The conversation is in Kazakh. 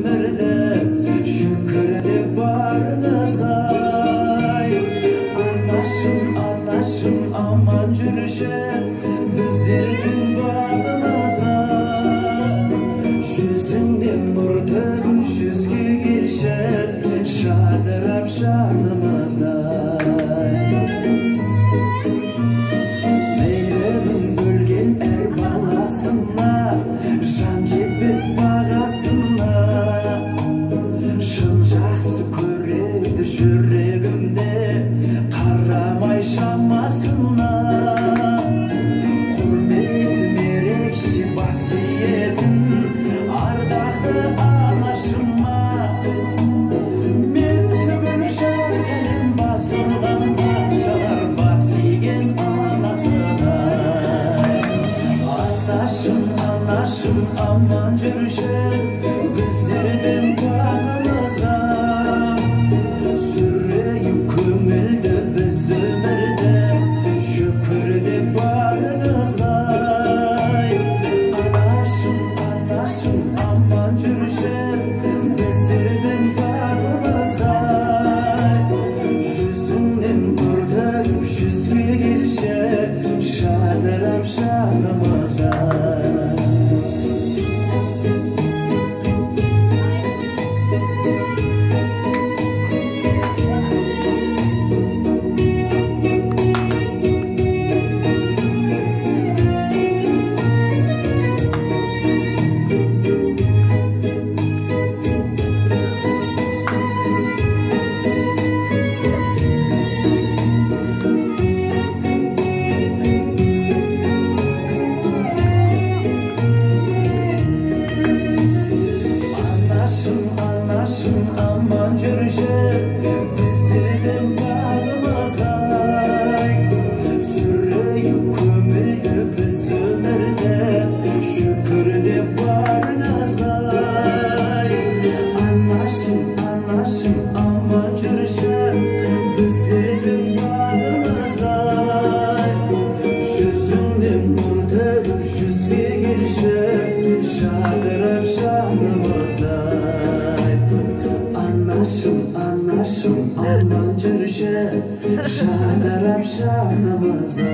ömürde şükürde barınızga. Anlaşın aman жүрüşe bizlerдің bağımızga. Yüzünden nur tөгіп жүзге келші жадырап жанымызда. Мейірім бөлген әр баласына жан жетпес бағасына. Шын жақсы көреді жүрегімде қарамай шамасына. Құрметім ерекше басиетін ардақты анашыма. Мен түгіл жәргенім бас ұрған патшалар бас иген анасына. Анашым аман жүрші біздердің бағымызға. Сүрейік көңілді біз өмірді шүкірде барыңызға. Анашым аман жүрші біздердің бағымызға. Жүзіңнен көрдік жүзге келші жадырап жанымызда. Anlaşım aman жүрші біздердің бағымызға. Сүрейік көңілді біз өмірді шүкірде барыңызға. Анашым аман жүрші біздердің бағымызға. Жүзіңнен нұр төгіп жүзге келші жадырап жанымызда. Anlaşım aman жүрші жадырап жанымызда.